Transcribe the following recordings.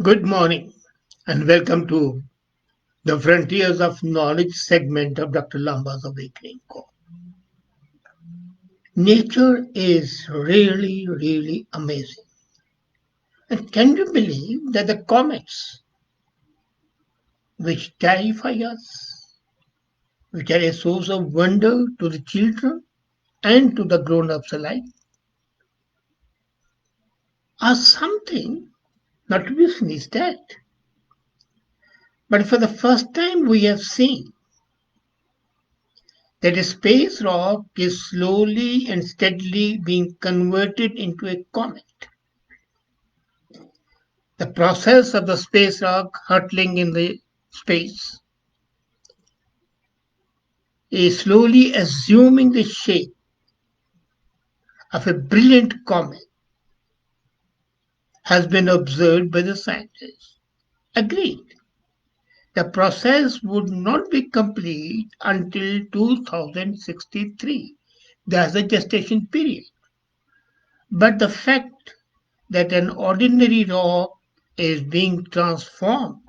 Good morning and welcome to the Frontiers of Knowledge segment of Dr. Lamba's Awakening Call. Nature is really amazing. And can you believe that the comets, which terrify us, which are a source of wonder to the children and to the grown ups alike, are something not to be sneezed at? But for the first time, we have seen that a space rock is slowly and steadily being converted into a comet. The process of the space rock hurtling in the space is slowly assuming the shape of a brilliant comet has been observed by the scientists. Agreed. The process would not be complete until 2063. That's the gestation period. But the fact that an ordinary rock is being transformed,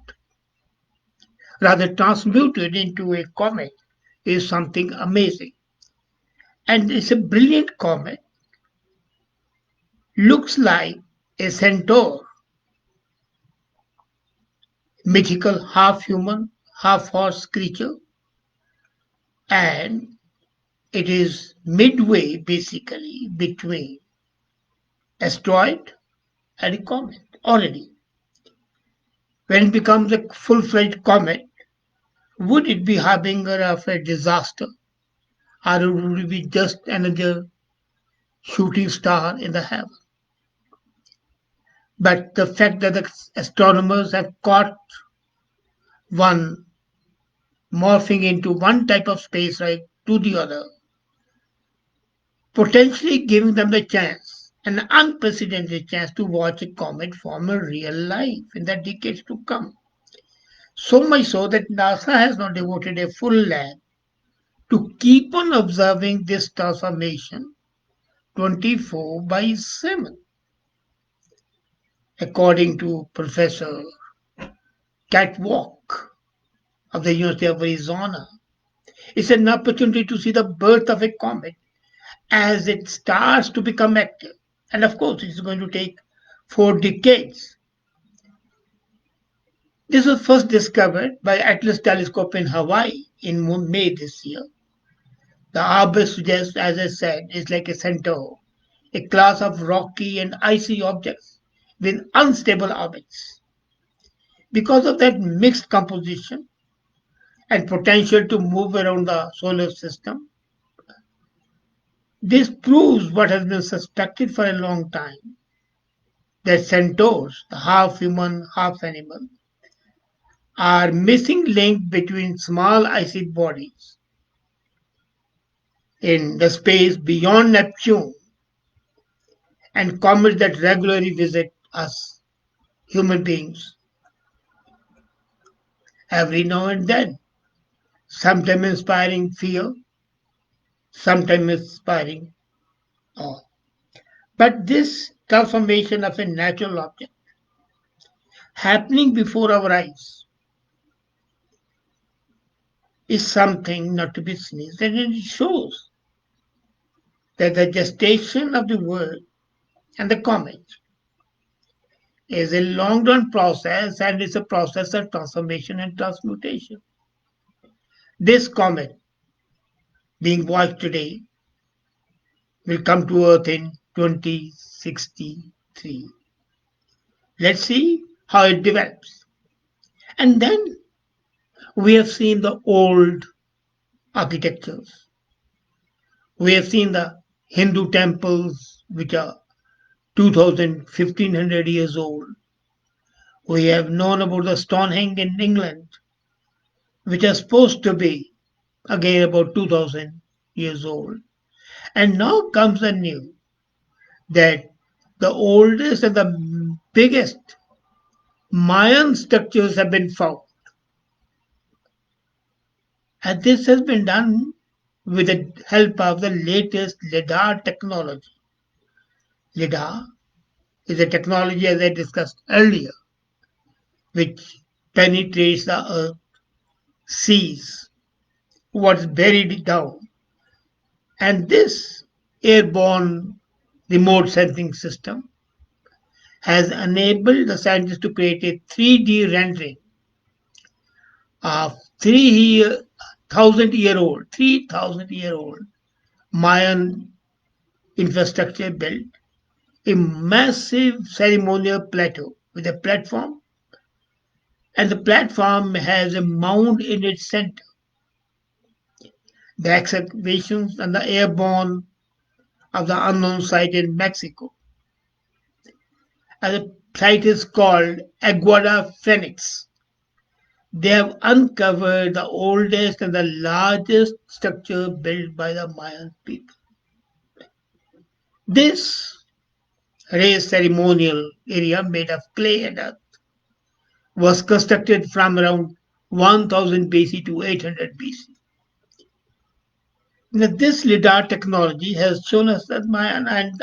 rather transmuted into a comet, is something amazing. And it's a brilliant comet, looks like a centaur, mythical half human, half horse creature, and it is midway basically between asteroid and a comet already. When it becomes a full fledged comet, would it be harbinger of a disaster? Or would it be just another shooting star in the heaven? But the fact that the astronomers have caught one morphing into one type of space right to the other, potentially giving them the chance, an unprecedented chance to watch a comet form in real life in the decades to come. So much so that NASA has now devoted a full lab to keep on observing this transformation 24 by 7. According to Professor Catwalk of the University of Arizona, it's an opportunity to see the birth of a comet as it starts to become active. And of course, it's going to take 4 decades. This was first discovered by Atlas Telescope in Hawaii in May this year. The arbor suggests, as I said, is like a centaur, a class of rocky and icy objects with unstable orbits. Because of that mixed composition and potential to move around the solar system, this proves what has been suspected for a long time, that centaurs, the half human, half animal, are missing link between small icy bodies in the space beyond Neptune and comets that regularly visit us human beings every now and then, sometimes inspiring fear, sometimes inspiring awe. But this transformation of a natural object happening before our eyes is something not to be sneezed at, and it shows that the gestation of the world and the comet is a long run process and it's a process of transformation and transmutation. This comet being watched today will come to Earth in 2063. Let's see how it develops. And then we have seen the old architectures. We have seen the Hindu temples, which are 2000, 1500 years old. We have known about the Stonehenge in England, which are supposed to be again about 2000 years old. And now comes the new that the oldest and the biggest Mayan structures have been found. And this has been done with the help of the latest LIDAR technology. LIDAR is a technology, as I discussed earlier, which penetrates the earth, sees what's buried down. And this airborne remote sensing system has enabled the scientists to create a 3D rendering of 3,000-year old Mayan infrastructure built a massive ceremonial plateau with a platform, and the platform has a mound in its center. The excavations and the airborne of the unknown site in Mexico. And the site is called Aguada Phoenix. They have uncovered the oldest and the largest structure built by the Mayan people. This raised ceremonial area made of clay and earth was constructed from around 1000 BC to 800 BC. Now, this lidar technology has shown us that Mayan, and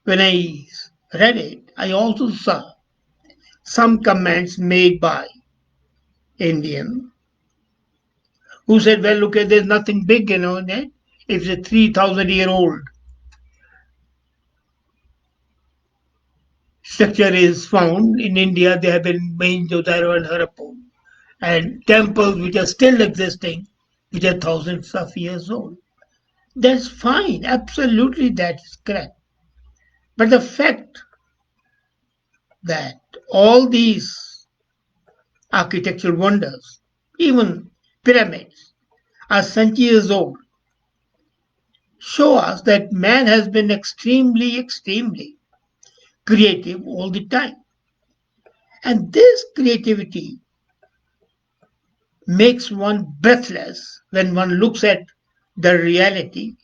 when I read it, I also saw some comments made by Indian who said, well, look, there's nothing big, in it. It's a 3,000-year-old structure is found in India. There have been Mohenjo-daro and Harappa, and temples which are still existing, which are thousands of years old. That's fine. Absolutely, that's correct. But the fact that all these architectural wonders, even pyramids, are centuries old, show us that man has been extremely creative all the time. And this creativity makes one breathless when one looks at the reality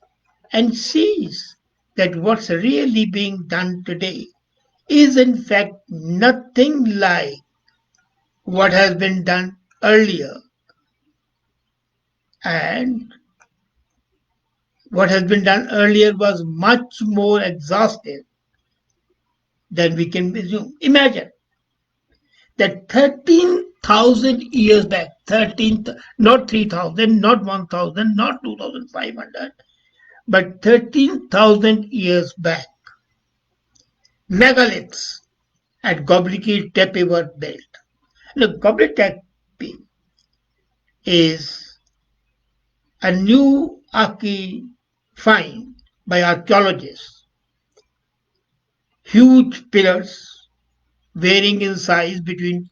and sees that what's really being done today is in fact nothing like what has been done earlier. And what has been done earlier was much more exhaustive than we can assume. Imagine that 13,000 years back, 13, not 3,000, not 1,000, not 2,500, but 13,000 years back, megaliths at Göbekli Tepe were built. Now, Göbekli Tepe is a new find by archaeologists. Huge pillars varying in size between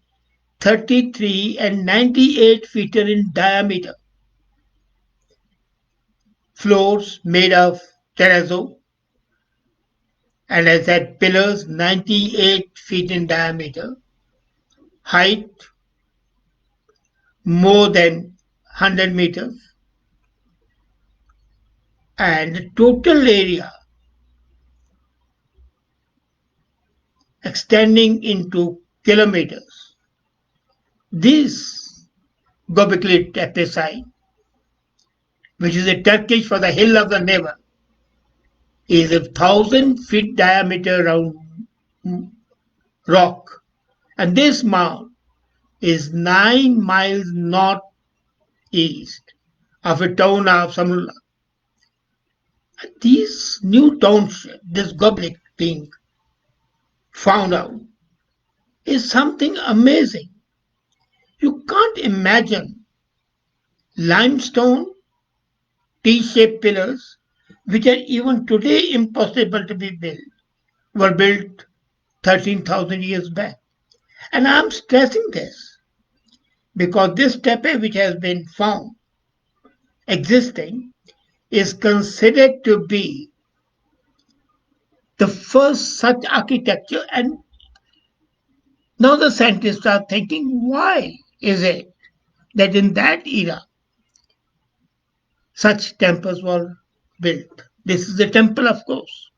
33 and 98 feet in diameter, floors made of terrazzo, and as that pillars 98 feet in diameter, height more than 100 meters, and total area extending into kilometers. This Göbekli Tepe site, which is a Turkish for the hill of the never, is a 1,000 feet diameter round rock, and this mound is 9 miles northeast of a town of Samula. These new township, this Göbekli being found out, is something amazing. You can't imagine limestone T-shaped pillars, which are even today impossible to be built, were built 13,000 years back. And I'm stressing this because this tepe which has been found existing is considered to be the first such architecture. And now the scientists are thinking, why is it that in that era such temples were built? This is a temple, of course.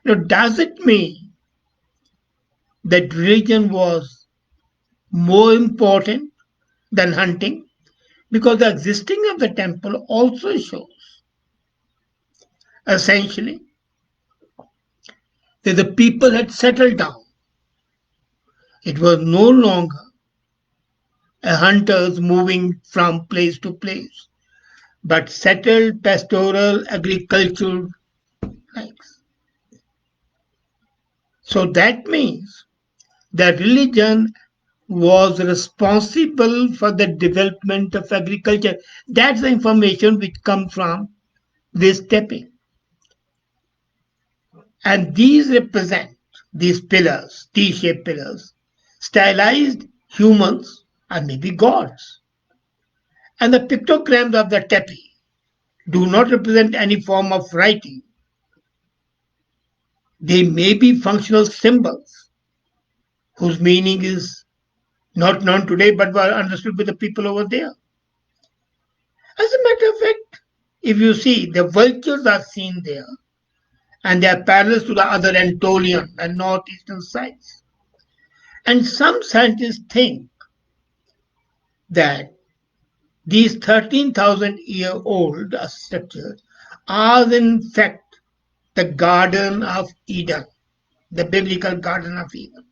Now, does it mean that religion was more important than hunting? Because the existing of the temple also shows essentially that the people had settled down It was no longer a hunters moving from place to place, but settled pastoral agricultural lives. So that means that religion was responsible for the development of agriculture. That's the information which comes from this tapping. And these represent these pillars, T shaped pillars, stylized humans or maybe gods. And the pictograms of the tepi do not represent any form of writing. They may be functional symbols whose meaning is not known today but were understood by the people over there. As a matter of fact, if you see, the vultures are seen there and they are parallel to the other Anatolian and northeastern sides. And some scientists think that these 13,000-year-old structures are in fact the Garden of Eden, the biblical Garden of Eden.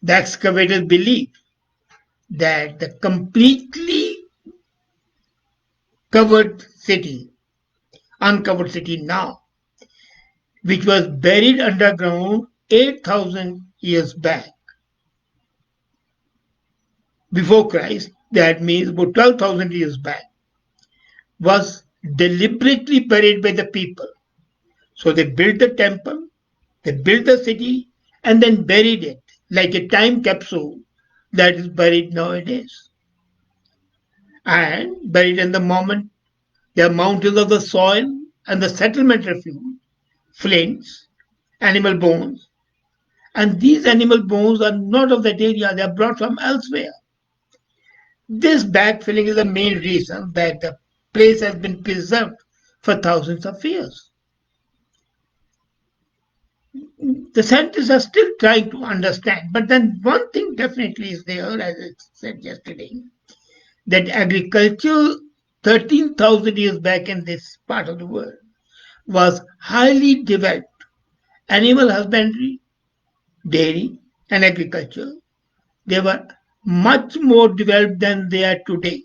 The excavators believe that the completely covered city, uncovered city now, which was buried underground 8,000 years back before Christ, that means about 12,000 years back, was deliberately buried by the people. So they built the temple, they built the city, and then buried it like a time capsule that is buried nowadays. And buried in the moment, there are mountains of the soil and the settlement refuge, flints, animal bones. And these animal bones are not of that area, they are brought from elsewhere. This backfilling is the main reason that the place has been preserved for thousands of years. The scientists are still trying to understand, but then one thing definitely is there, as I said yesterday, that agriculture 13,000 years back in this part of the world was highly developed. Animal husbandry, dairy, and agriculture, they were much more developed than they are today.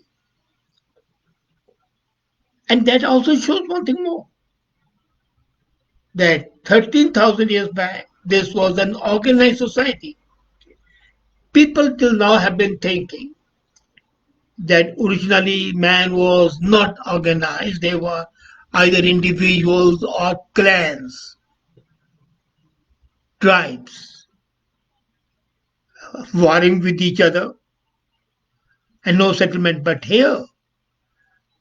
And that also shows one thing more, that 13,000 years back, this was an organized society. People till now have been thinking that originally man was not organized. They were either individuals or clans, tribes, warring with each other and no settlement. But here,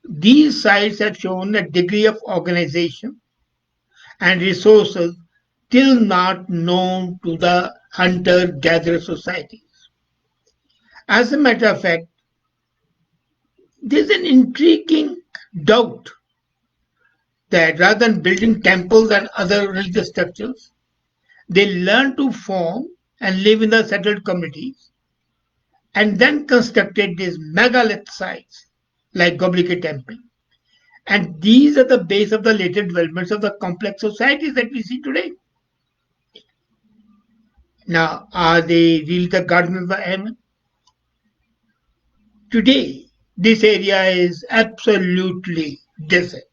these sites have shown a degree of organization and resources till not known to the hunter-gatherer societies. As a matter of fact, there's an intriguing doubt that rather than building temples and other religious structures, they learned to form and live in the settled communities and then constructed these megalith sites like Göbekli Temple. And these are the base of the later developments of the complex societies that we see today. Now, are they really the Gardens of Heaven? Today, this area is absolutely desert,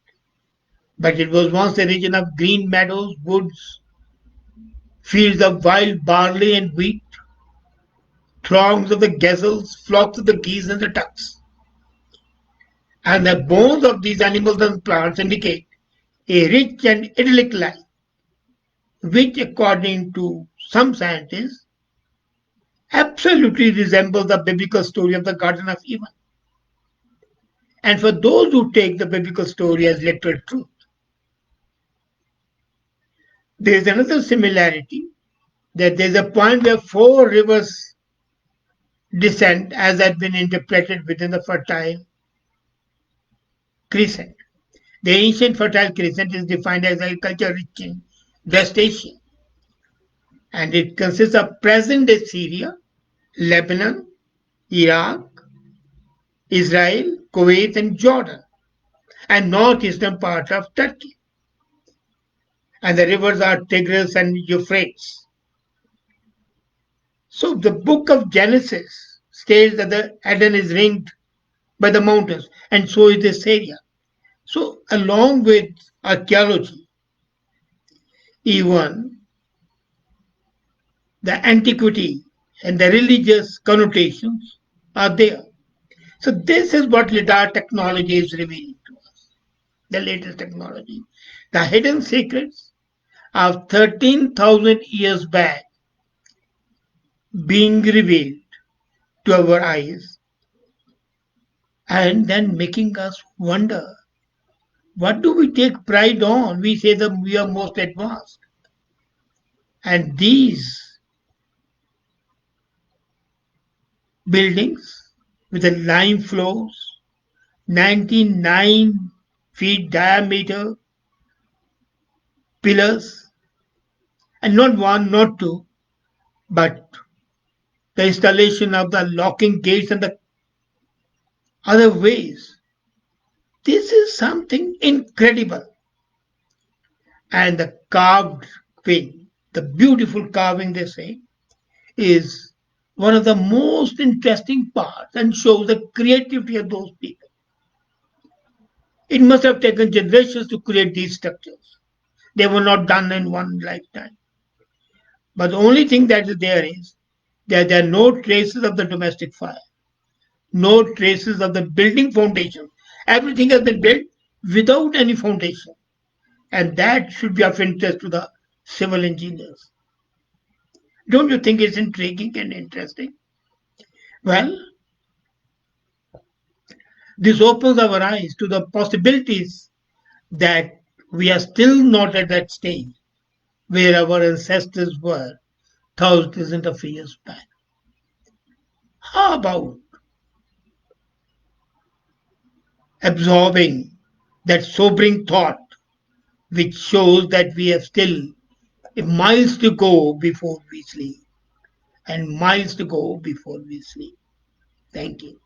but it was once a region of green meadows, woods, fields of wild barley and wheat, throngs of the gazelles, flocks of the geese and the ducks. And the bones of these animals and plants indicate a rich and idyllic life, which, according to some scientists, absolutely resembles the biblical story of the Garden of Eden. And for those who take the biblical story as literal truth, there is another similarity, that there is a point where four rivers descend as had been interpreted within the Fertile Crescent. The ancient Fertile Crescent is defined as agriculture rich in West Asia, and it consists of present-day Syria, Lebanon, Iraq, Israel, Kuwait, and Jordan, and northeastern part of Turkey. And the rivers are Tigris and Euphrates. So the book of Genesis states that the Eden is ringed by the mountains, and so is this area. So along with archaeology, even the antiquity and the religious connotations are there. So this is what lidar technology is revealing to us, the latest technology. The hidden secrets of 13,000 years back being revealed to our eyes and then making us wonder, what do we take pride on? We say that we are most advanced. And these buildings with the lime floors, 99 feet diameter pillars, and not one, not two, but the installation of the locking gates and the other ways. This is something incredible. And the carved way, the beautiful carving, they say, is one of the most interesting parts and shows the creativity of those people. It must have taken generations to create these structures. They were not done in one lifetime. But the only thing that is there is that there are no traces of the domestic fire, no traces of the building foundation. Everything has been built without any foundation. And that should be of interest to the civil engineers. Don't you think it's intriguing and interesting? Well, this opens our eyes to the possibilities that we are still not at that stage where our ancestors were thousands of years back. How about absorbing that sobering thought which shows that we have still miles to go before we sleep and miles to go before we sleep? Thank you.